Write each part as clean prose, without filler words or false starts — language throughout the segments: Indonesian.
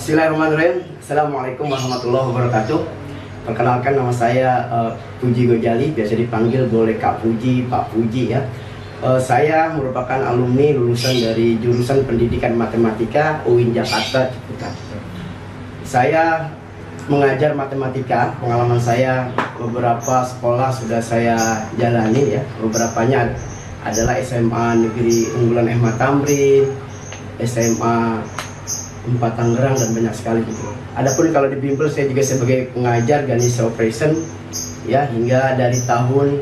Bismillahirrahmanirrahim. Assalamualaikum warahmatullahi wabarakatuh. Perkenalkan, nama saya Puji Gojali, biasa dipanggil boleh Kak Puji, Pak Puji ya. Saya merupakan alumni lulusan dari jurusan Pendidikan Matematika UIN Jakarta Ciputat. Saya mengajar matematika, pengalaman saya beberapa sekolah sudah saya jalani ya. Beberapanya adalah SMA Negeri Unggulan Ahmad Tamrin, SMA 4 Tangerang, dan banyak sekali gitu. Adapun kalau di Bimbel saya juga sebagai pengajar Ganesha Operation ya, hingga dari tahun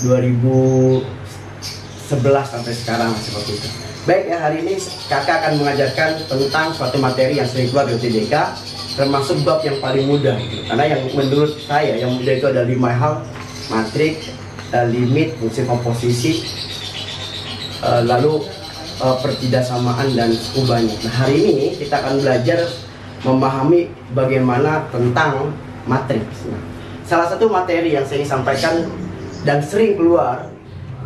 2011 sampai sekarang seperti itu. Baik ya, hari ini kakak akan mengajarkan tentang suatu materi yang sering keluar dari UTBK, termasuk bab yang paling mudah gitu. Karena yang menurut saya yang mudah itu ada 5 hal: matrik, limit, fungsi komposisi, lalu pertidaksamaan dan ubahnya. Nah, hari ini kita akan belajar memahami bagaimana tentang matriks. Nah, salah satu materi yang saya ingin sampaikan dan sering keluar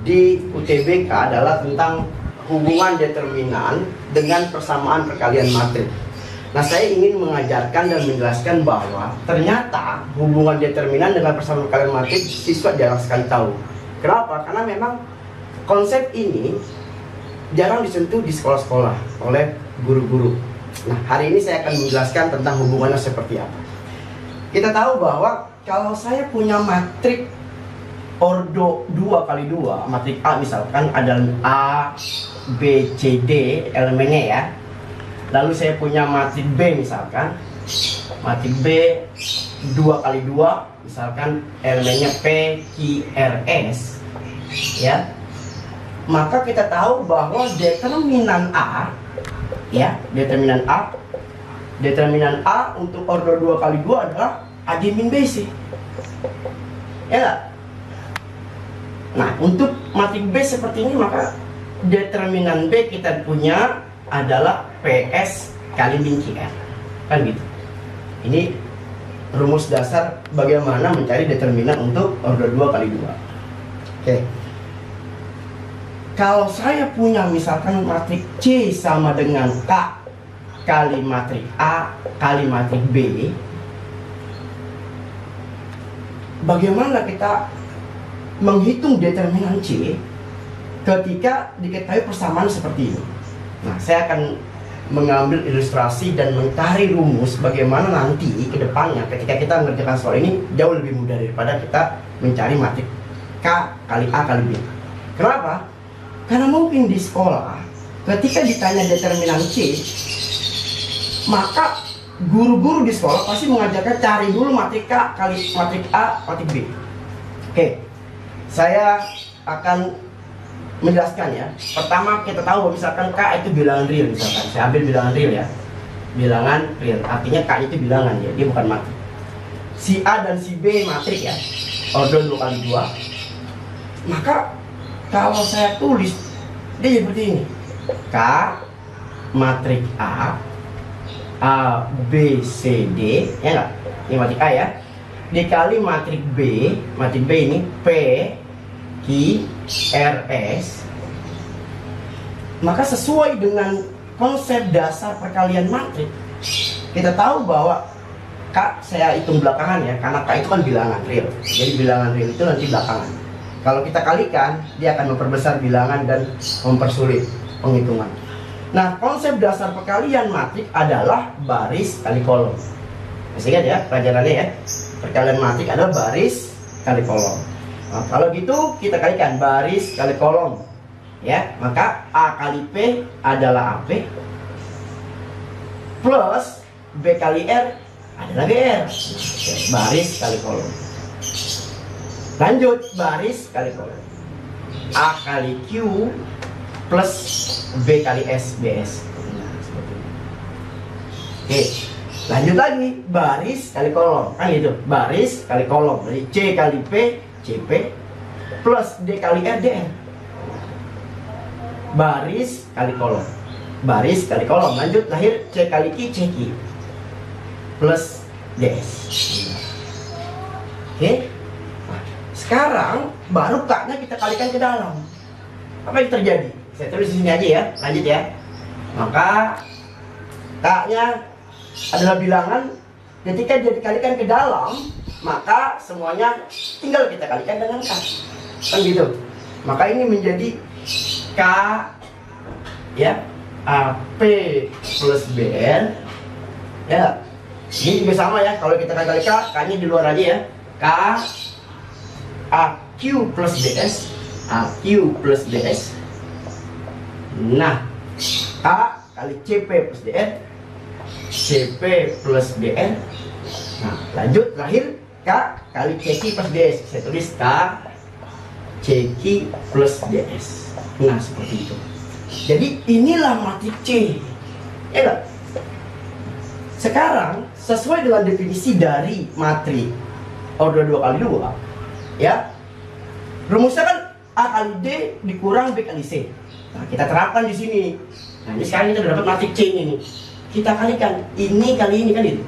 di UTBK adalah tentang hubungan determinan dengan persamaan perkalian matriks. Nah, saya ingin mengajarkan dan menjelaskan bahwa ternyata hubungan determinan dengan persamaan perkalian matriks siswa jarang sekali tahu. Kenapa? Karena memang konsep ini jarang disentuh di sekolah-sekolah oleh guru-guru. Nah, hari ini saya akan menjelaskan tentang hubungannya seperti apa. Kita tahu bahwa kalau saya punya matrik ordo 2x2, matrik A misalkan ada A, B, C, D elemennya ya. Lalu saya punya matrik B misalkan, matrik B 2x2 misalkan elemennya P, Q, R, S ya. Maka kita tahu bahwa determinan A ya, determinan A untuk ordo 2x2 adalah A min BC ya gak? Nah, untuk matrik B seperti ini, maka determinan B kita punya adalah PS kali min QR, kan gitu. Ini rumus dasar bagaimana mencari determinan untuk ordo 2x2. Oke. Kalau saya punya misalkan matrik C sama dengan K kali matrik A kali matrik B, bagaimana kita menghitung determinan C ketika diketahui persamaan seperti ini? Nah, saya akan mengambil ilustrasi dan mencari rumus bagaimana nanti ke depannya ketika kita mengerjakan soal ini jauh lebih mudah daripada kita mencari matrik K kali A kali B. Kenapa? Karena mungkin di sekolah ketika ditanya determinan C, maka guru-guru di sekolah pasti mengajarkan cari dulu matrik K kali matrik A matrik B. Oke, saya akan menjelaskan ya. Pertama, kita tahu misalkan K itu bilangan real misalkan. Saya ambil bilangan real ya. Bilangan real, artinya K itu bilangan ya, dia bukan matrik. Si A dan si B matrik ya, ordo 2x2. Maka kalau saya tulis dia seperti ini: K matrik A B C D ya enggak? Ini matrik A ya, dikali matrik B ini P Q R S. Maka sesuai dengan konsep dasar perkalian matrik, kita tahu bahwa K saya hitung belakangan ya, karena K itu kan bilangan real. Jadi bilangan real itu nanti belakangan. Kalau kita kalikan, dia akan memperbesar bilangan dan mempersulit penghitungan. Nah, konsep dasar perkalian matrik adalah baris kali kolom. Masih ingat ya pelajarannya ya? Perkalian matrik adalah baris kali kolom. Nah, kalau gitu kita kalikan baris kali kolom ya, maka A kali P adalah AP plus B kali R adalah BR. Baris kali kolom. Lanjut, baris kali kolom. A kali Q plus B kali S BS. Nah, seperti ini. Oke, lanjut lagi, baris kali kolom. Kan gitu, baris kali kolom. Jadi C kali P CP plus D kali R DR. Baris kali kolom. Baris kali kolom. Lanjut, lahir C kali Q CQ plus DS. Oke. Sekarang baru K-nya kita kalikan ke dalam. Apa yang terjadi? Saya tulis di sini aja ya. Lanjut ya. Maka K-nya adalah bilangan ketika dia dikalikan ke dalam, maka semuanya tinggal kita kalikan dengan K. Kan gitu. Maka ini menjadi K ya, AP plus BR ya. Ini juga sama ya, kalau kita kali K, K-nya di luar aja ya. K AQ plus DS, AQ plus DS. Nah, K kali CP plus DR, CP plus DR. Nah, lanjut terakhir K kali CQ plus DS. Saya tulis K CQ plus DS. Nah, seperti itu. Jadi inilah matrik C. Ya enggak? Sekarang sesuai dengan definisi dari matrik order 2 kali 2 ya, rumusnya kan A kali D dikurang B kali C. Nah, kita terapkan di sini. Nah, ini sekarang kita udah dapat matrik C ini. Kita kalikan ini kali ini kan itu.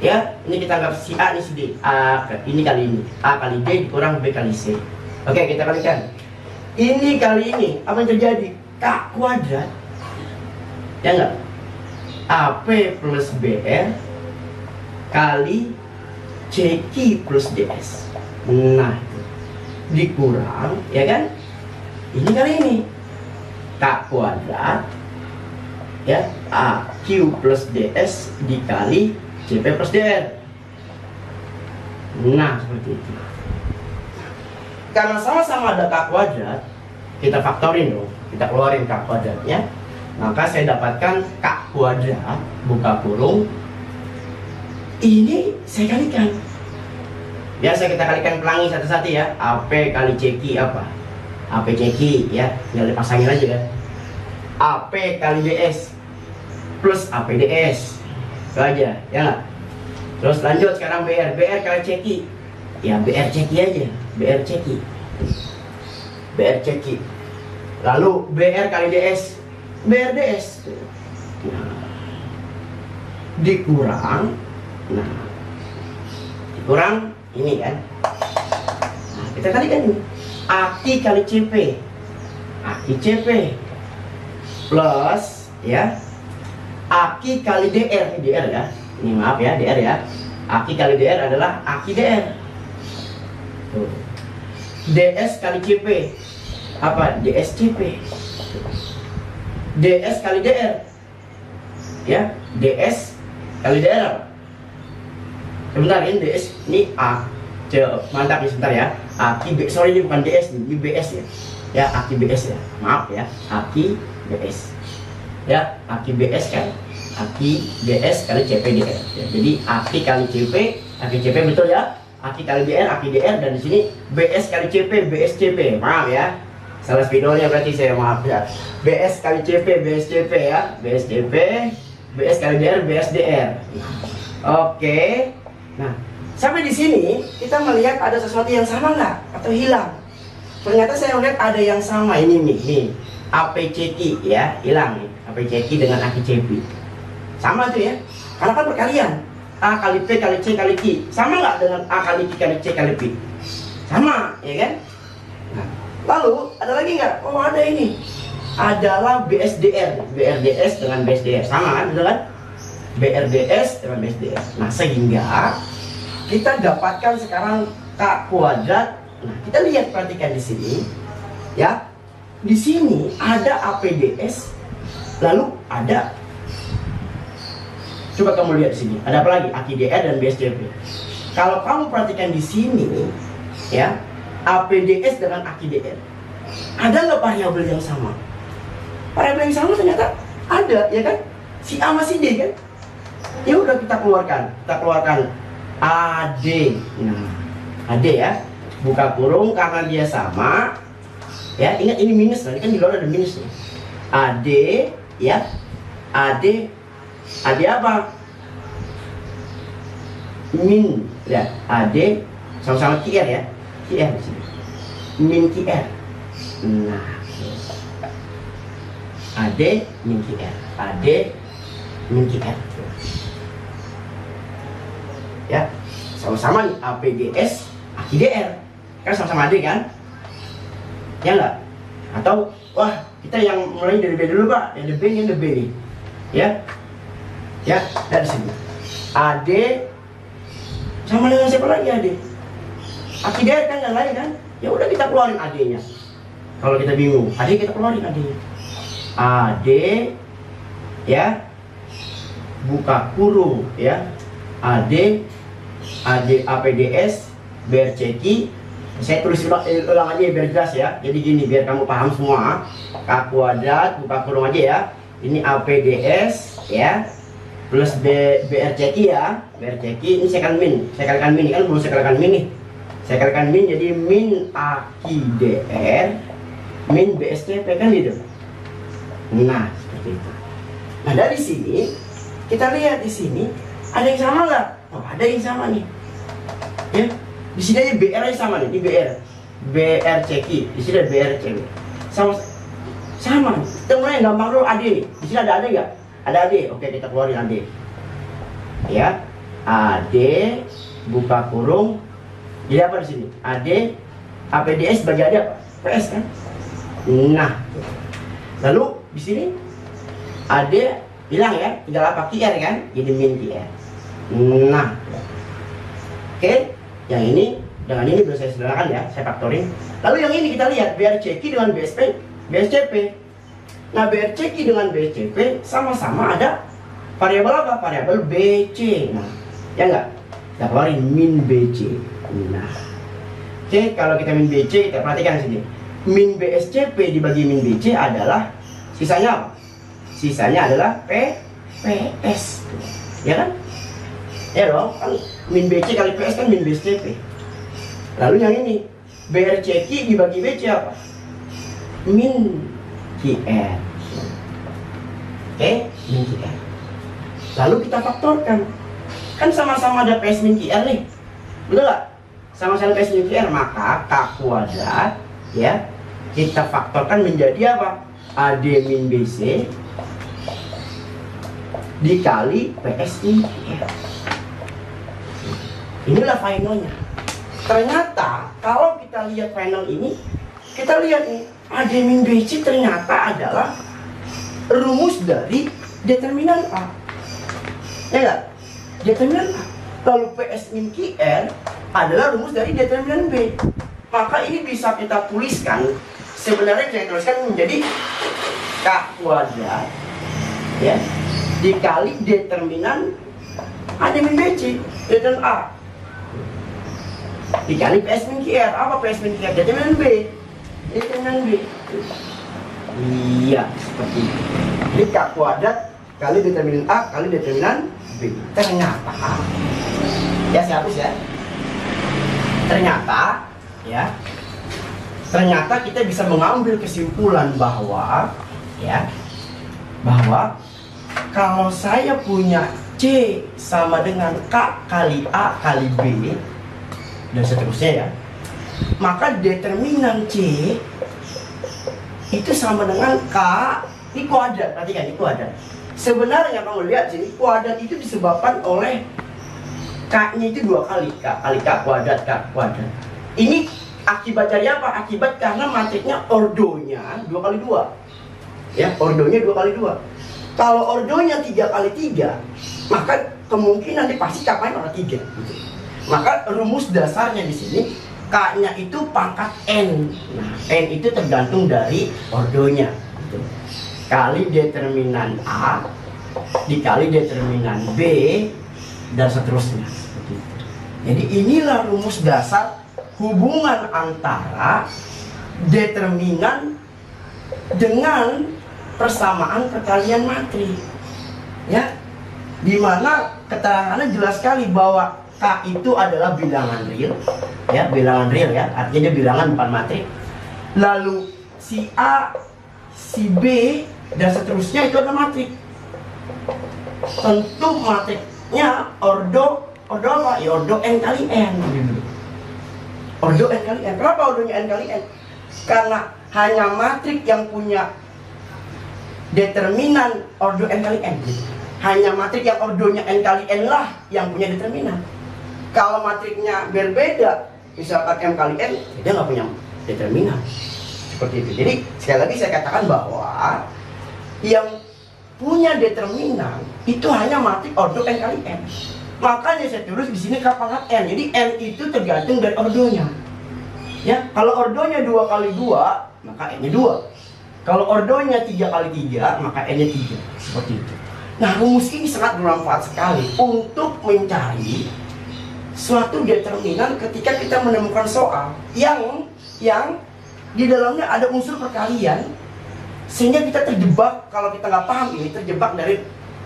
Ya, ini kita anggap si A, ini si D. A ini kali ini. A kali D dikurang B kali C. Oke, kita kalikan. Ini kali ini apa yang terjadi? K kuadrat. Ya enggak? AP plus BR kali CQ plus DS. Nah, itu dikurang, ya kan? Ini kali ini K kuadrat ya, AQ plus DS dikali CP plus DR. Nah, seperti itu. Karena sama-sama ada K kuadrat, kita faktorin dong, kita keluarin K kuadratnya. Maka saya dapatkan K kuadrat buka kurung, ini saya kalikan. Biasa kita kalikan pelangi satu-satu ya. AP kali CQ apa? AP CQ ya, tinggal dipasangin aja kan. AP kali DS plus AP DS. Itu aja, ya nggak? Terus lanjut sekarang BR. BR kali CQ. Ya BR CQ aja. BR CQ. BR CQ. Lalu BR kali DS. BRDS. Nah, dikurang. Nah, dikurang ini kan. Nah, kita kalikan ini. AQ kali CP. AQ CP plus ya AQ kali DR. DR ya. Ini maaf ya, DR ya. AQ kali DR adalah AQ DR. Tuh. DS kali CP. Apa? DS CP. DS kali DR ya, DS kali DR. Sebentar, ini DS, ini A. Mantap ya, sebentar ya. AQ B, sorry ini bukan DS, ini BS ya. Ya, AQ BS ya. Maaf ya, AQ BS. Ya, AQ BS kan. AQ BS kali CP DR. Ya, jadi AQ kali CP, AQ CP betul ya. AQ kali DR, AQ DR, dan di sini BS kali CP, BS CP. Maaf ya. Salah spidolnya berarti, saya maaf ya. BS kali CP, BS CP ya. BS CP, BS kali DR, BS DR. Oke. Nah, sampai di sini kita melihat ada sesuatu yang sama nggak? Atau hilang? Ternyata saya melihat ada yang sama ini nih. APCQ ya, hilang nih. APCQ dengan AQCP. Sama tuh ya. Karena kan perkalian. A kali P kali C kali Q. Sama nggak dengan A kali Q kali C kali P? Sama, ya kan? Nah, lalu ada lagi nggak? Oh, ada ini. Adalah BSDR, BRDS dengan BSDR. Sama kan, betul kan? BRDS dengan BSDR. Nah, sehingga kita dapatkan sekarang K kuadrat. Nah, kita lihat, perhatikan di sini ya. Di sini ada APDS, lalu ada, coba kamu lihat di sini, ada apa lagi? AQDR dan BSDP. Kalau kamu perhatikan di sini ya, APDS dengan AQDR, ada nggak variabel yang sama? Variabel yang sama ternyata ada, ya kan? Si A sama si D kan? Ya udah, kita keluarkan AD. Nah, AD ya, buka kurung, karena dia sama ya. Ingat ini minus, nanti kan di luar ada minus nih. AD ya, AD apa? Min ya, AD sama-sama QR ya, QR di sini. Min QR. Nah, AD min QR, AD min QR. Ya, sama-sama nih APDS, AQDR. Kan sama-sama AD kan? Ya enggak? Atau wah, kita yang mulai dari B dulu Pak, yang B nih, yang B nih. Ya. Ya, dari sini. AD sama dengan siapa lagi AD? AD kan yang lain kan? Ya udah kita keluarin AD-nya. Kalau kita bingung, AD kita keluarin AD-nya. AD ya, buka kurung ya. AD APDS BRCQ. Saya tulis ulang aja biar jelas ya. Jadi gini biar kamu paham semua. K kuadrat buka kurung aja ya. Ini APDS ya plus BRCQ ya. BRCQ ini saya kalikan min kan belum saya kalikan min nih. Saya kalikan min jadi min AQDR min BSCP kan gitu. Nah, seperti itu. Nah, dari sini kita lihat di sini ada yang sama nggak? Oh, ada yang sama nih. Ya. Di sini aja BR aja sama nih, di BRCQ, di sini ada BRCQ. Sama. Kita mulai gampang dulu AD nih. Di sini ada AD nggak? Ada AD. Oke, kita keluarin AD. Ya. AD buka kurung. Jadi apa di sini? AD APDS bagi AD apa? PS kan? Nah. Lalu di sini AD hilang ya, tinggal apa? QR kan? Jadi min QR. Nah. Oke. Yang ini dengan ini belum saya sederhanakan ya, saya faktorin. Lalu yang ini kita lihat BRCQ dengan BSCP. Nah, BRCQ dengan BSCP sama-sama ada variabel apa? Variabel BC. Nah, ya enggak? Kita keluarin min BC. Nah, oke, kalau kita min BC, kita perhatikan sini. Min BSCP dibagi min BC adalah sisanya apa? Sisanya adalah PS. Ya kan? Ya dong, kan min BC kali PS kan min BSCP. Lalu yang ini BRCQ dibagi BC apa? Min QR. Oke, min QR. Lalu kita faktorkan. Kan sama-sama ada PS min QR nih. Betul nggak? Sama-sama PS min QR, maka K kuadrat ya kita faktorkan menjadi apa? AD min BC dikali PS min QR. Inilah finalnya. Ternyata kalau kita lihat final ini, kita lihat nih AD min BC ternyata adalah rumus dari determinan A. Ya enggak? Determinan A. Lalu PS min QR adalah rumus dari determinan B. Maka ini bisa kita tuliskan, sebenarnya kita tuliskan menjadi K kuadrat ya dikali determinan AD min BC, determinan A dikali PS min QR. Apa PS min QR? Determinan B. Determinan B. Iya, seperti itu. Jadi K kuadrat kali determinan A kali determinan B. Ternyata ya, saya hapus ya. Ternyata kita bisa mengambil kesimpulan bahwa kalau saya punya C sama dengan K kali A kali B dan seterusnya ya, maka determinan C itu sama dengan K. Ini kuadrat, perhatikan ini kuadrat. Sebenarnya kamu lihat sini, kuadrat itu disebabkan oleh K-nya itu 2 kali, K kali K kuadrat, K kuadrat. Ini akibat dari apa? Akibat karena matriknya ordonya 2 kali 2. Ya, ordonya 2 kali 2. Kalau ordonya 3 kali 3, maka kemungkinan dia pasti capainya pada 3 gitu. Maka rumus dasarnya di sini K-nya itu pangkat N. Nah, N itu tergantung dari ordonya gitu. Kali determinan A dikali determinan B dan seterusnya. Jadi inilah rumus dasar hubungan antara determinan dengan persamaan perkalian matrik. Ya, dimana keterangannya jelas sekali bahwa K itu adalah bilangan real, ya bilangan real ya, artinya dia bilangan bukan matrik. Lalu si A, si B dan seterusnya itu adalah matrik. Tentu matriknya ordo apa? Ya ordo n kali n. Ordo n kali n. Kenapa ordonya n kali n? Karena hanya matrik yang punya determinan ordo n kali n. Hanya matrik yang ordonya n kali n lah yang punya determinan. Kalau matriknya berbeda, misalkan m kali n, dia nggak punya determinan. Seperti itu. Jadi sekali lagi saya katakan bahwa yang punya determinan itu hanya matrik ordo n kali n. Makanya saya tulis di sini k pangkat n. Jadi n itu tergantung dari ordonya. Ya, kalau ordonya 2 kali 2, maka n-nya 2. Kalau ordonya 3 kali 3, maka n-nya 3. Seperti itu. Nah, rumus ini sangat bermanfaat sekali untuk mencari suatu determinan ketika kita menemukan soal yang di dalamnya ada unsur perkalian, sehingga kita terjebak. Kalau kita nggak paham ini, terjebak dari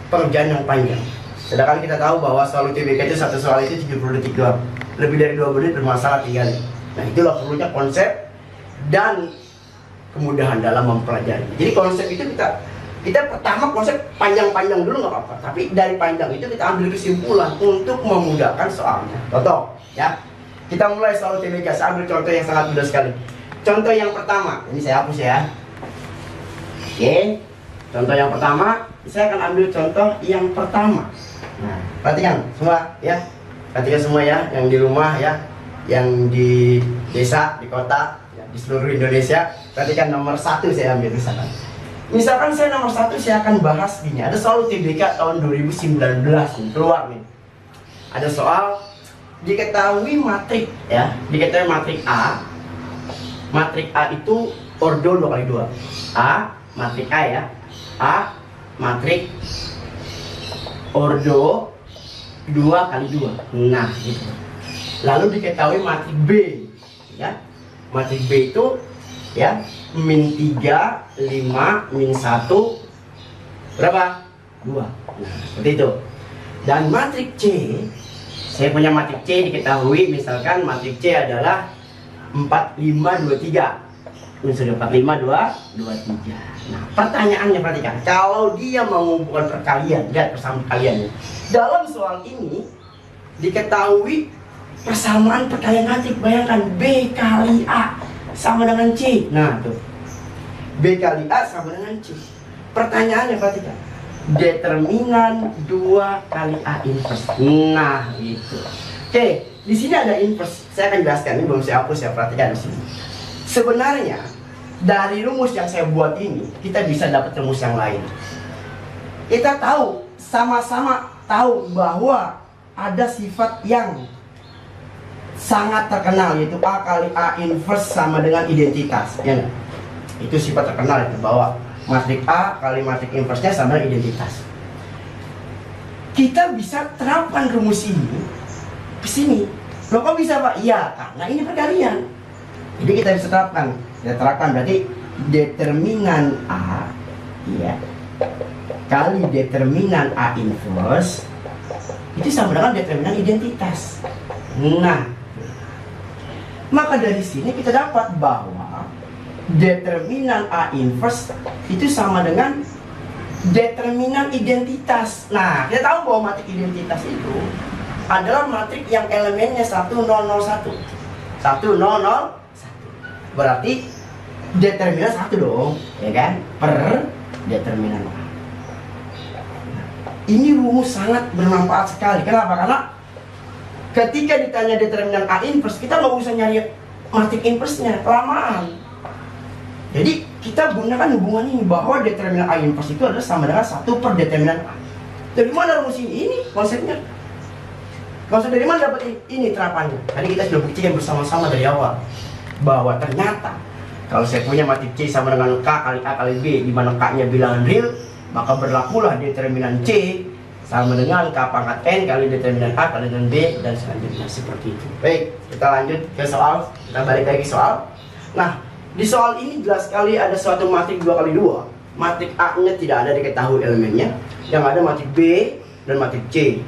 pengerjaan yang panjang. Sedangkan kita tahu bahwa soal UTBK itu satu soal itu 70 detik doang, lebih dari 2 menit bermasalah tinggal. Nah, itulah perlunya konsep dan kemudahan dalam mempelajari. Jadi konsep itu kita pertama konsep panjang-panjang dulu nggak apa-apa, tapi dari panjang itu kita ambil kesimpulan untuk memudahkan soalnya. Contoh ya, kita mulai soal UTBK. Saya ambil contoh yang sangat mudah sekali. Contoh yang pertama, ini saya hapus ya. Oke, contoh yang pertama, saya akan ambil contoh yang pertama. Nah, perhatikan semua ya, perhatikan semua ya, yang di rumah ya, yang di desa, di kota, ya, di seluruh Indonesia. Perhatikan nomor 1 saya ambil misalkan. Misalkan saya nomor 1 saya akan bahas gini. Ada soal UTBK tahun 2019 nih, keluar nih. Ada soal diketahui matrik ya, diketahui matrik A. Matrik A itu ordo 2 kali 2. A, matrik A ya. A, matrik ordo 2 kali 2. Nah, gitu. Lalu diketahui matrik B ya. Matrik B itu ya, min 3, 5, min 1 berapa? 2. Nah, seperti itu. Dan matrik C, saya punya matrik C diketahui, misalkan matrik C adalah 4, 5, 2, 3. Unsur 4, 5, 2, 3. Nah, pertanyaannya perhatikan, kalau dia mengumpulkan perkalian, lihat persamaan perkaliannya. Dalam soal ini diketahui persamaan perkalian matrik. Bayangkan B kali A sama dengan C. Nah, tuh. B kali A sama dengan C. Pertanyaannya perhatikan, determinan 2 kali A inverse. Nah, gitu. Oke, di sini ada inverse. Saya akan jelaskan, ini belum saya hapus ya, perhatikan di sini. Sebenarnya dari rumus yang saya buat ini, kita bisa dapat rumus yang lain. Kita tahu, sama-sama tahu bahwa ada sifat yang sangat terkenal, yaitu A kali A inverse sama dengan identitas ya. Itu sifat terkenal itu, bahwa matrik A kali matrik inverse-nya sama dengan identitas. Kita bisa terapkan rumus ini ke sini. Loh, kok bisa Pak? Iya, karena ini perkalian. Jadi kita bisa terapkan. Kita terapkan berarti determinan A ya kali determinan A inverse itu sama dengan determinan identitas. Nah, maka dari sini kita dapat bahwa determinan A inverse itu sama dengan determinan identitas. Nah, kita tahu bahwa matrik identitas itu adalah matrik yang elemennya 1, 0, 0, 1. 1, 0, 0, 1. Berarti determinan 1 dong, ya kan? Per determinan A. Ini rumus sangat bermanfaat sekali. Kenapa? Karena ketika ditanya determinan A inverse, kita nggak usah nyari matrik inverse-nya, kelamaan. Jadi kita gunakan hubungan ini, bahwa determinan A inverse itu adalah sama dengan 1 per determinan A. Dari mana rumus ini? Ini konsepnya. Konsep dari mana dapat ini terapannya? Tadi kita sudah buktikan bersama-sama dari awal bahwa ternyata kalau saya punya matrik C sama dengan K kali A kali B, di mana K-nya bilangan real, maka berlakulah determinan C sama dengan K pangkat N kali determinan A kali dengan B, dan selanjutnya seperti itu. Baik, kita lanjut ke soal. Kita balik lagi soal. Nah, di soal ini jelas sekali ada suatu matrik 2 kali 2. Matrik A-nya tidak ada diketahui elemennya. Yang ada matrik B dan matrik C.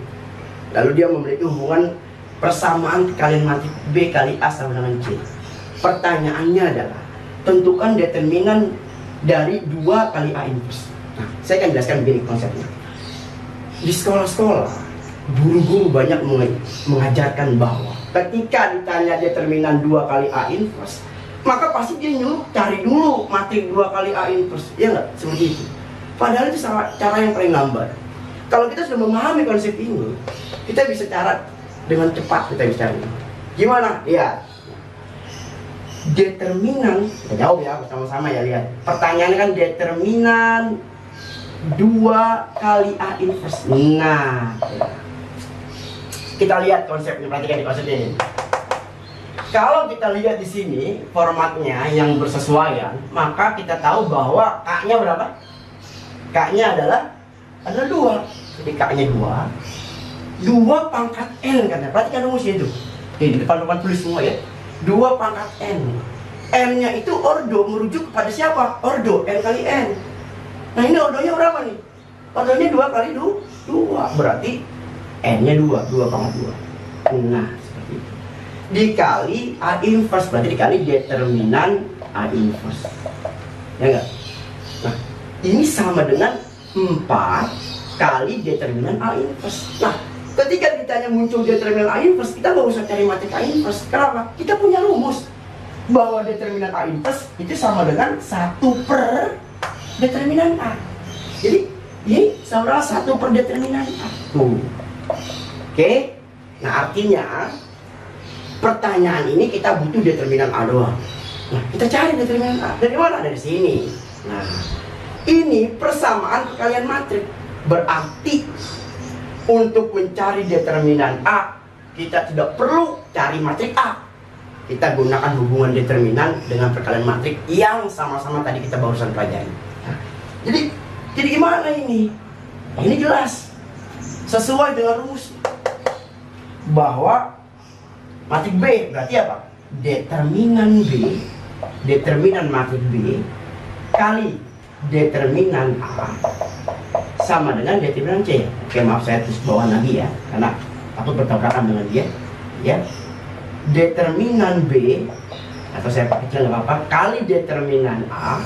Lalu dia memiliki hubungan persamaan kalian matrik B kali A sama dengan C. Pertanyaannya adalah, tentukan determinan dari 2 kali A inverse. Nah, saya akan jelaskan begini konsepnya. Di sekolah-sekolah, guru-guru banyak mengajarkan bahwa ketika ditanya determinan 2 kali A inverse, maka pasti dia nyuruh cari dulu matrik 2 kali A inverse. Ya nggak? Seperti itu. Padahal itu cara yang paling lambat. Kalau kita sudah memahami konsep ini, kita bisa cara dengan cepat kita bisa cari. Gimana? Ya, determinan, kita jawab ya bersama-sama ya, lihat. Pertanyaannya kan determinan 2 kali A inverse. Nah, kita lihat konsepnya, perhatikan di konsep ini. Kalau kita lihat di sini formatnya yang bersesuaian, maka kita tahu bahwa K-nya berapa? K-nya adalah 2. Jadi K-nya 2 pangkat N kan. Perhatikan rumusnya itu. Di depan tulis semua ya. 2 pangkat N. N-nya itu ordo merujuk kepada siapa? Ordo N kali N. Nah ini ordonya berapa nih? Ordonya 2 kali 2. Berarti N-nya 2 pangkat 2. Nah, seperti itu. Dikali A inverse, berarti dikali determinan A inverse. Ya enggak? Nah, ini sama dengan 4 kali determinan A inverse. Nah, ketika ditanya muncul determinan A inverse, kita nggak usah cari matrik A inverse. Kenapa? Kita punya rumus bahwa determinan A inverse itu sama dengan 1 per determinan A. Jadi ini sama dengan 1 per determinan A. Tuh. Oke. Nah, artinya pertanyaan ini kita butuh determinan A doang. Nah, kita cari determinan A. Dari mana? Dari sini. Nah, ini persamaan perkalian matrik. Berarti untuk mencari determinan A, kita tidak perlu cari matrik A. Kita gunakan hubungan determinan dengan perkalian matrik yang sama-sama tadi kita barusan pelajari. Nah, jadi gimana ini? Ini jelas sesuai dengan rumus bahwa matrik B berarti apa? Determinan matrik B kali determinan A sama dengan determinan C. Oke, maaf saya tulis bawah lagi ya, karena aku bertabrakan dengan dia. Ya, determinan B atau saya pakai kecil nggak apa-apa kali determinan A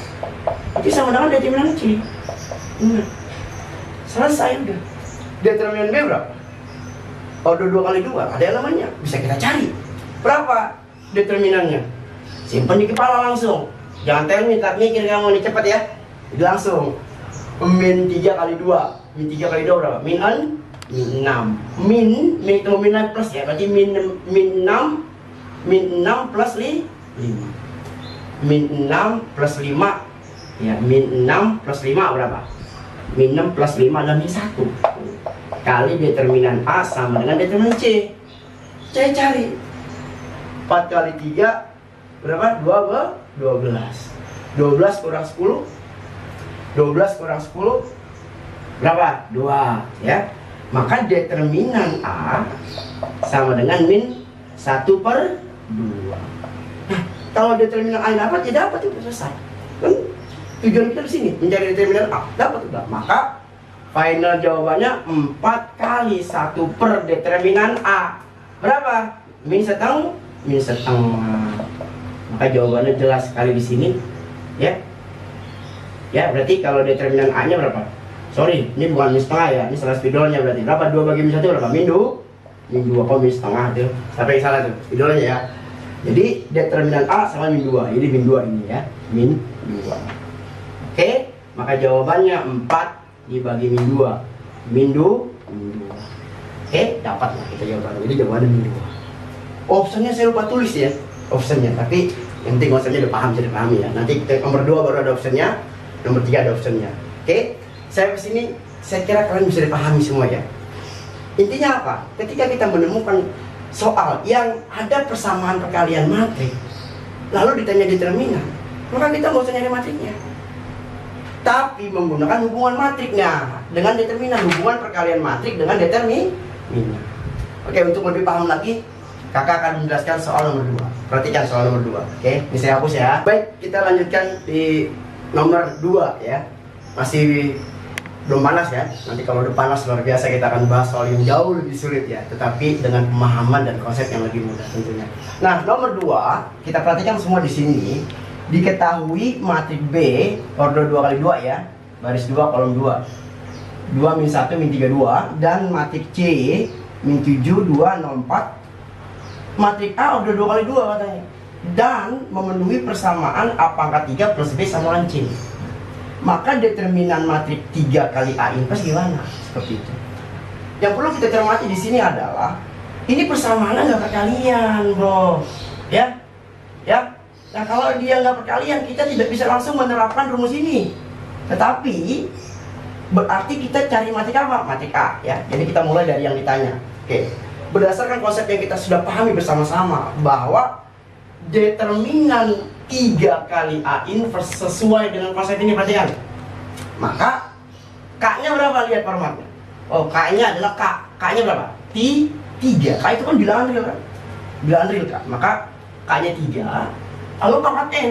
itu sama dengan determinan C. Nah, selesai udah. Determinan B berapa? Ordo 2 kali 2 ada yang namanya, bisa kita cari. Berapa determinannya? Simpan di kepala langsung. Jangan minta mikir kamu nih, cepat ya. Jadi langsung min 3 kali 2. Min 3 kali 2 berapa? Min 6. Min itu min plus ya. Berarti min 6 plus 5. Min 6 plus 5. Ya, min 6 plus 5 berapa? Min 6 plus 5 adalah min 1 kali determinan A sama dengan determinan C. Saya cari 4 kali 3 berapa? 12 kurang 10. 12 kurang 10 berapa? 2 ya. Maka determinan A sama dengan min 1 per 2. Nah, kalau determinan A dapat, ya dapat, itu selesai. Kan tujuan kita di sini mencari determinan A, dapat udah. Maka final jawabannya 4 kali 1 per determinan A. Berapa? Min setengah. Maka jawabannya jelas sekali di sini. Ya. Ya, berarti kalau determinan A-nya berapa? Sorry, ini bukan min setengah ya. Ini salah spidolnya berarti. Berapa? 2 bagi min 1 berapa? Min 2 kok min setengah tuh. Sampai salah tuh spidolnya ya. Jadi determinan A sama min 2. Ini min 2 ini ya. Min 2. Oke, maka jawabannya 4 dibagi min 2. Min 2. Oke, dapat lah kita jawabannya. Jadi jawabannya min 2. Optionnya saya lupa tulis ya. Optionnya, tapi yang penting optionnya udah paham, jadi pahami ya. Nanti nomor 2 baru ada optionnya, nomor 3 ada optionnya. Oke, saya kesini, saya kira kalian bisa dipahami semua ya. Intinya apa? Ketika kita menemukan soal yang ada persamaan perkalian matrik, lalu ditanya determinan, maka kita nggak usah nyari matriknya, tapi menggunakan hubungan matriknya dengan determinan, hubungan perkalian matrik dengan determinan. Oke, untuk lebih paham lagi, kakak akan menjelaskan soal nomor 2. Perhatikan soal nomor 2. Oke, ini saya hapus ya. Baik, kita lanjutkan di nomor 2 ya. Masih belum panas ya. Nanti kalau udah panas luar biasa kita akan bahas soal yang jauh lebih sulit ya, tetapi dengan pemahaman dan konsep yang lebih mudah tentunya. Nah, nomor 2, kita perhatikan semua di sini. Diketahui matrik B ordo 2 kali 2 ya. Baris 2 kolom 2. 2 min 1 min 3 2 dan matrik C min 7 2 0 4. Matrik A ordo 2 kali 2 katanya. Dan memenuhi persamaan A pangkat 3 plus B sama dengan C. Maka determinan matrik 3 kali A inverse gimana? Seperti itu. Yang perlu kita cermati di sini adalah ini persamaannya nggak perkalian, bro. Ya, ya. Nah, kalau dia nggak perkalian, kita tidak bisa langsung menerapkan rumus ini. Tetapi Berarti kita cari matik apa? Matik A ya. Jadi kita mulai dari yang ditanya. Oke. Berdasarkan konsep yang kita sudah pahami bersama-sama bahwa determinan 3 kali A inverse sesuai dengan konsep ini, perhatikan. Maka K-nya berapa? Lihat formatnya. Oh, K-nya adalah K. K-nya berapa? 3. K itu kan bilangan real kan? Bilangan real K. Maka K-nya 3. Lalu pangkat N.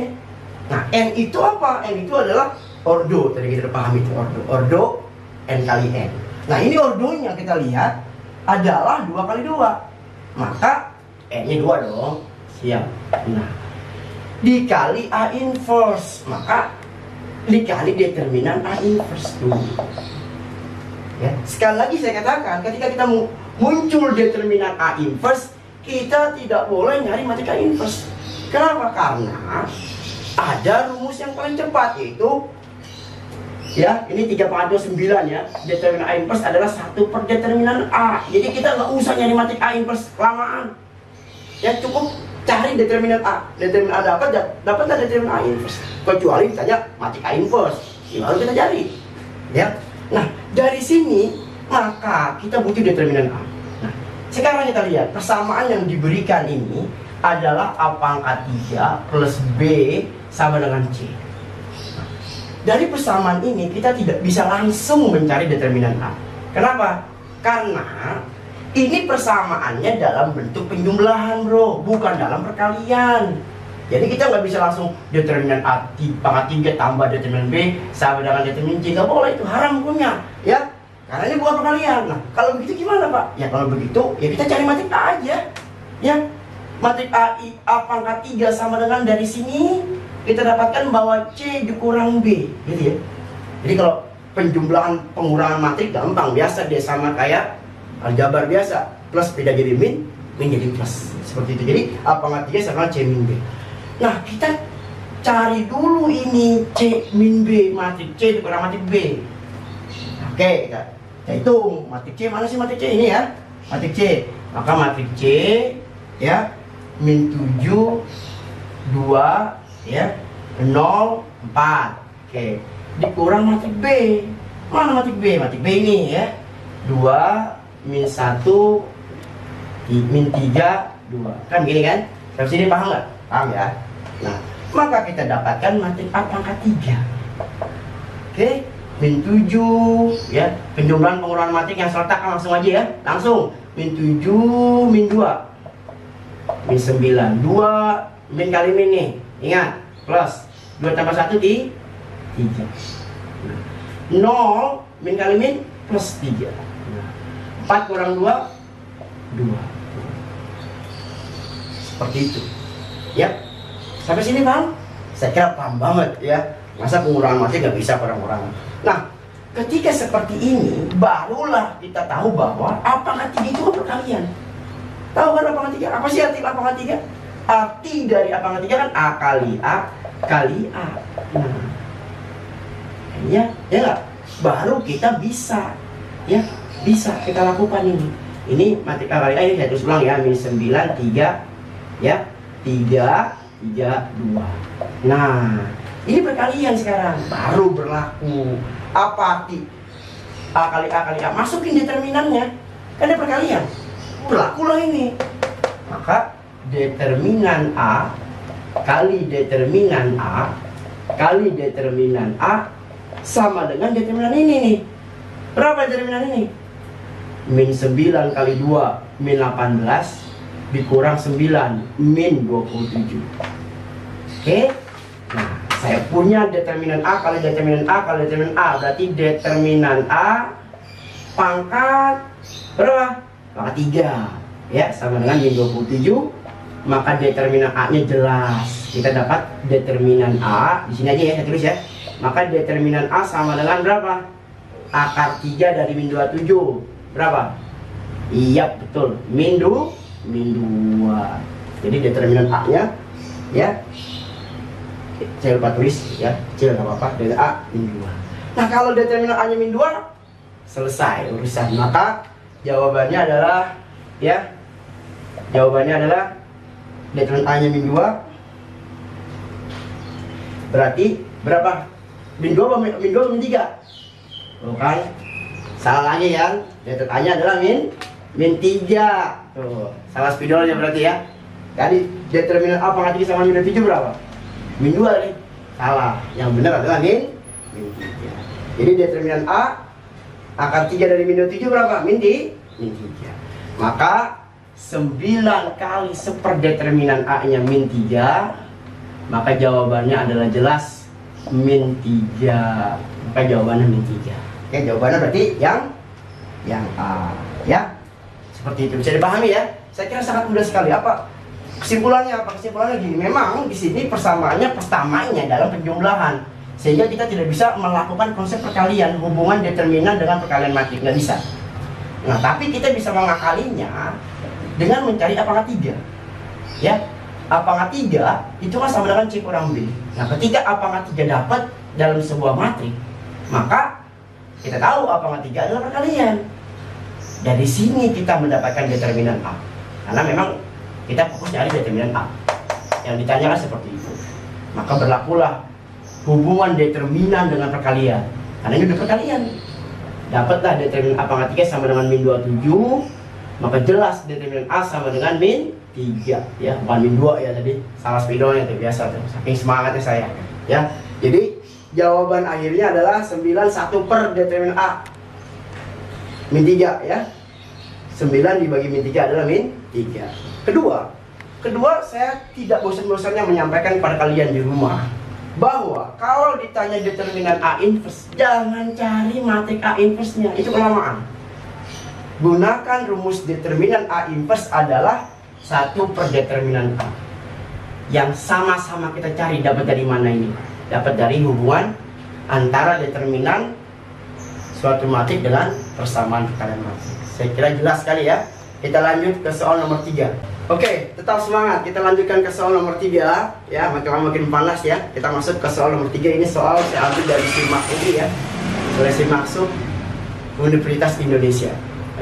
Nah, N itu apa? N itu adalah ordo. Tadi kita udah paham itu ordo. Ordo N kali N. Nah, ini ordonya kita lihat adalah 2 kali 2. Maka N-nya 2 dong. Siap. Nah, dikali A inverse. Maka dikali determinan A inverse dulu. Ya, sekali lagi saya katakan, ketika kita muncul determinan A inverse, kita tidak boleh nyari matik A inverse. Kenapa? Karena ada rumus yang paling cepat, yaitu ya, ini 3/29 ya. Determinan A inverse adalah 1 per determinan A. Jadi kita nggak usah nyari matik A inverse kelamaan. Ya, cukup cari determinan A. Determinan A dapat determinan A inverse. Kecuali ditanya matik A inverse, ya, baru kita cari. Ya. Nah, dari sini maka kita butuh determinan A. Nah, sekarang kita lihat persamaan yang diberikan ini adalah A pangkat 3 plus B sama dengan C. Nah, dari persamaan ini kita tidak bisa langsung mencari determinan A. Kenapa? Karena ini persamaannya dalam bentuk penjumlahan, bro, bukan dalam perkalian. Jadi kita nggak bisa langsung determinan A pangkat 3 tambah determinan B sama dengan determinan C. Nggak boleh, itu haram hukumnya, ya. Karena ini bukan perkalian. Nah, kalau begitu gimana, Pak? Ya kalau begitu, ya kita cari matik A aja, ya. Matik A pangkat 3 sama dengan dari sini kita dapatkan bahwa C dikurang B, gitu ya. Jadi kalau penjumlahan pengurangan matrik gampang, biasa dia sama kayak aljabar biasa, plus beda jadi min jadi plus, seperti itu. Jadi A pangkat 3 sama C min B. Nah, kita cari dulu ini C min B, matrik C dikurang matrik B. Oke, kita hitung matrik C, mana sih matrik C ini ya? Matrik C, maka matrik C ya min 7 2 ya 0 4. Oke, dikurang matrik B. Mana matrik B? Matrik B ini ya 2 min 1 min 3 2. Kan gini kan? Sampai sini paham nggak? Paham ya? Nah, maka kita dapatkan matrik A pangkat 3. Oke, min 7 ya, penjumlahan pengurangan matrik yang seletak langsung aja ya. Langsung min 7 min 2 min 9. 2 min kali min nih. Ingat, plus 2 tambah 1 di 3. 0 min kali min plus 3. 4 kurang 2 2. Seperti itu. Ya. Sampai sini paham? Saya kira paham banget ya. Masa pengurangan matrik nggak bisa pengurangan. Nah, ketika seperti ini barulah kita tahu bahwa A pangkat 3 itu perkalian. Tahu kan A pangkat 3? Apa sih arti A pangkat 3? Arti dari A pangkat 3 kan A kali A kali A. Nah, ya nggak? Baru kita bisa ya, bisa kita lakukan ini. Ini matrik A kali A, ini saya tulis ulang ya, min 9 3 ya 3 3 2. Nah, ini perkalian sekarang baru berlaku. Apa arti A kali A kali A? Masukin determinannya, kan ada perkalian, berlakulah ini. Maka determinan A kali determinan A kali determinan A sama dengan determinan ini nih. Berapa determinan ini? Min 9 kali 2 min 18 dikurang 9 min 27. Oke. Nah, saya punya determinan A kali determinan A kali determinan A. Berarti determinan A pangkat berapa? Pangkat 3 ya, sama dengan min 27. Maka determinan A nya jelas. Kita dapat determinan A di sini aja ya, saya tulis ya. Maka determinan A sama dengan berapa? Akar 3 dari min 27 berapa? Iya betul, min 2. Jadi determinan A nya ya, saya lupa tulis ya, kecil nggak apa-apa, dari A min 2. Nah, kalau determinan A nya min 2, selesai urusan. Maka jawabannya adalah ya, jawabannya adalah determinan A nya min 2 berarti berapa? Min 2 min 3? Tuh kan? Salah lagi kan? Determinannya adalah min 3. Tuh, salah spidolnya berarti ya. Jadi determinan A pangkat 3 sama min 7 berapa? Min 2 nih. Salah. Yang benar adalah min 3. Jadi determinan A akar 3 dari min 7 berapa? Min 3. Maka 9 kali seperdeterminan A nya min 3, maka jawabannya adalah jelas min 3. Maka jawabannya min 3. Oke, jawabannya berarti yang A ya. Seperti itu, bisa dipahami ya. Saya kira sangat mudah sekali. Apa kesimpulannya? Kesimpulannya gini, memang di sini persamaannya dalam penjumlahan, sehingga kita tidak bisa melakukan konsep perkalian hubungan determinan dengan perkalian matrik, nggak bisa. Nah, tapi kita bisa mengakalinya dengan mencari A pangkat 3 ya. A pangkat 3 itu kan sama dengan C kurang B. Nah, ketika A pangkat 3 dapat dalam sebuah matrik, maka kita tahu A pangkat 3 adalah perkalian. Dari sini kita mendapatkan determinan A, karena memang kita fokus nyari determinan A yang ditanyakan seperti itu. Maka berlakulah hubungan determinan dengan perkalian, karena ini udah perkalian. Dapatlah determinan A pangkat 3 sama dengan min 27, maka jelas determinan A sama dengan min 3 ya, bukan min 2 ya tadi. Salah spidolnya itu biasa tuh, saking semangatnya saya ya. Jadi jawaban akhirnya adalah 91 per determinan A min 3 ya. 9 dibagi min 3 adalah min 3. Kedua, saya tidak bosan-bosannya menyampaikan kepada kalian di rumah bahwa kalau ditanya determinan A inverse, jangan cari matrik A inverse-nya, itu kelamaan. Gunakan rumus determinan A inverse adalah 1 per determinan A. Yang sama-sama kita cari dapat dari mana ini? Dapat dari hubungan antara determinan suatu matrik dengan persamaan perkalian matrik. Saya kira jelas sekali ya. Kita lanjut ke soal nomor 3. Oke, tetap semangat. Kita lanjutkan ke soal nomor 3 ya. Makin panas ya. Kita masuk ke soal nomor 3. Ini soal saya ambil dari SIMAK UI ya. Seleksi masuk Universitas Indonesia.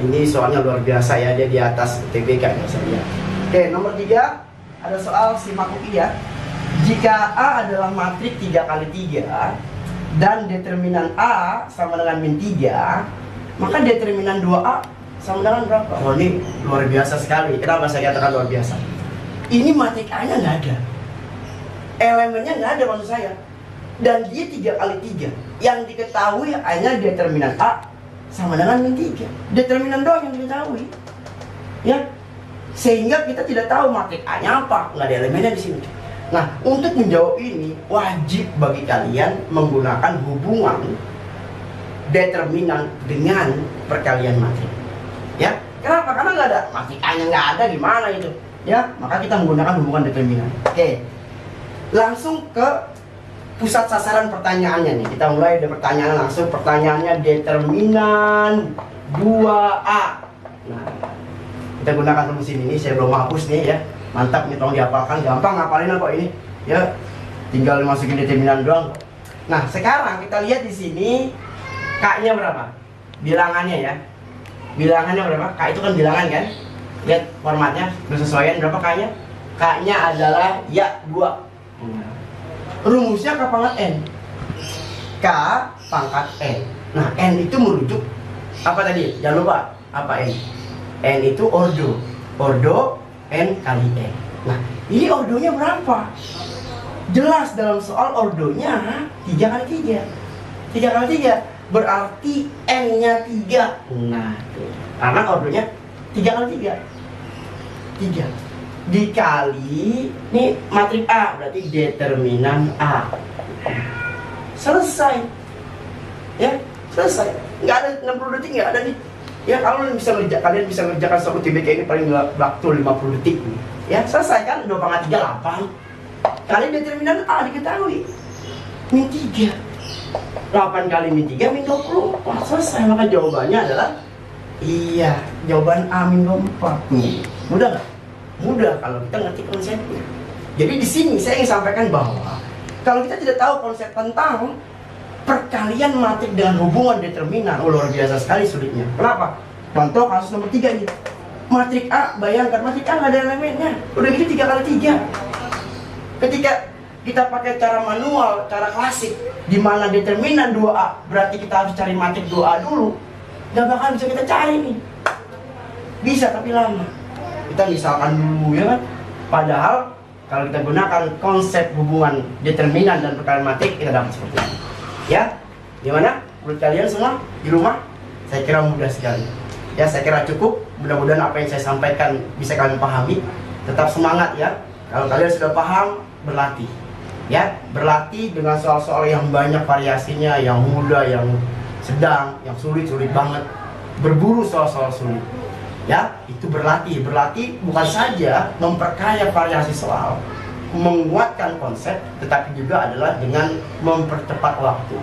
Ini soalnya luar biasa ya. Dia di atas UTBK ya saya. Oke, nomor 3 ada soal SIMAK UI ya. Jika A adalah matrik 3 kali 3 dan determinan A sama dengan min 3, maka determinan 2A sama dengan berapa? Oh, ini luar biasa sekali. Kenapa saya katakan luar biasa? Ini matrik A-nya nggak ada, elemennya nggak ada maksud saya, dan dia 3 kali 3. Yang diketahui hanya determinan A sama dengan min 3. Determinan doang yang diketahui ya, sehingga kita tidak tahu matrik A-nya apa, nggak ada elemennya di sini. Nah, untuk menjawab ini wajib bagi kalian menggunakan hubungan determinan dengan perkalian matrik. Ya, kenapa? Karena nggak ada matrik A-nya, nggak ada, gimana itu? Ya, maka kita menggunakan hubungan determinan. Oke, langsung ke pusat sasaran pertanyaannya nih. Kita mulai dari pertanyaan langsung. Pertanyaannya determinan 2A. Nah, kita gunakan rumus ini. Saya belum hapus nih ya. Mantap nih, tolong dihafalkan. Gampang ngapalin apa ini? Ya, tinggal masukin determinan doang. Nah, sekarang kita lihat di sini K-nya berapa? Bilangannya ya. Bilangannya berapa? K itu kan bilangan kan? Lihat formatnya, bersesuaian berapa K-nya? K-nya adalah ya 2. Rumusnya K pangkat N. K pangkat N. Nah, N itu merujuk apa tadi? Jangan lupa, apa N? N itu ordo. Ordo N kali N. Nah, ini ordonya berapa? Jelas dalam soal ordonya 3 kali 3. 3 kali 3 berarti N-nya 3. Nah, tuh. Karena ordonya 3 kali 3. 3 dikali ini matrik A, berarti determinan A. Selesai. Ya, selesai. Nggak ada 60 detik, nggak ada nih. Ya, kalau kalian bisa mengerjakan soal UTBK ini paling waktu 50 detik nih. Ya, selesai kan? 2 pangkat 3, 8. Kali determinan A diketahui. Min 3. 8 kali min 3 min 20. Wah, selesai. Maka jawabannya adalah iya, jawaban A min 24. Mudah nggak? Mudah kalau kita ngerti konsepnya. Jadi di sini saya ingin sampaikan bahwa kalau kita tidak tahu konsep tentang perkalian matrik dengan hubungan determinan, luar biasa sekali sulitnya. Kenapa? Contoh kasus nomor 3 ini. Matrik A, bayangkan matrik A nggak ada elemennya. Udah gitu 3 kali 3. Ketika kita pakai cara manual, cara klasik, di mana determinan 2A berarti kita harus cari matik 2A dulu, nggak bakal bisa kita cari nih. Bisa tapi lama. Kita misalkan dulu ya kan. Padahal kalau kita gunakan konsep hubungan determinan dan perkalian matik, kita dapat seperti ini. Ya, gimana? Menurut kalian semua di rumah? Saya kira mudah sekali. Ya, saya kira cukup. Mudah-mudahan apa yang saya sampaikan bisa kalian pahami. Tetap semangat ya. Kalau kalian sudah paham, berlatih. Ya, berlatih dengan soal-soal yang banyak variasinya, yang mudah, yang sedang, yang sulit banget. Berburu soal-soal sulit. Ya, itu berlatih. Berlatih bukan saja memperkaya variasi soal, menguatkan konsep, tetapi juga adalah dengan mempercepat waktu.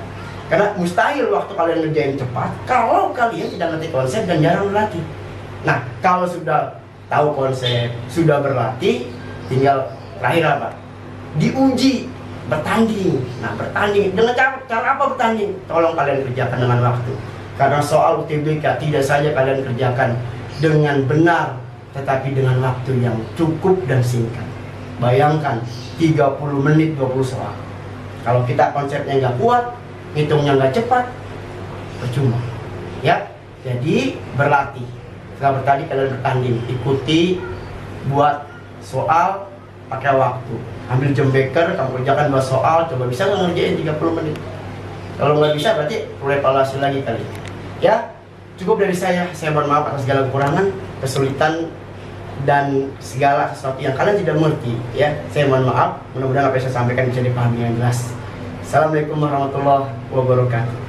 Karena mustahil waktu kalian ngerjain cepat kalau kalian tidak ngerti konsep dan jarang berlatih. Nah, kalau sudah tahu konsep, sudah berlatih, tinggal terakhir apa? Diuji, bertanding. Nah, bertanding dengan cara apa bertanding? Tolong kalian kerjakan dengan waktu. Karena soal UTBK tidak saja kalian kerjakan dengan benar, tetapi dengan waktu yang cukup dan singkat. Bayangkan 30 menit 20 soal. Kalau kita konsepnya nggak kuat, hitungnya nggak cepat, percuma. Ya, jadi berlatih. Setelah bertanding kalian bertanding, ikuti, buat soal pakai waktu. Ambil jam beker, kamu kerjakan 2 soal, coba bisa nggak ngerjain 30 menit. Kalau nggak bisa berarti perlu evaluasi lagi kali. Ya, cukup dari saya mohon maaf atas segala kekurangan, kesulitan, dan segala sesuatu yang kalian tidak mengerti. Ya, saya mohon maaf. Mudah-mudahan apa yang saya sampaikan bisa dipahami dengan jelas. Assalamualaikum warahmatullahi wabarakatuh.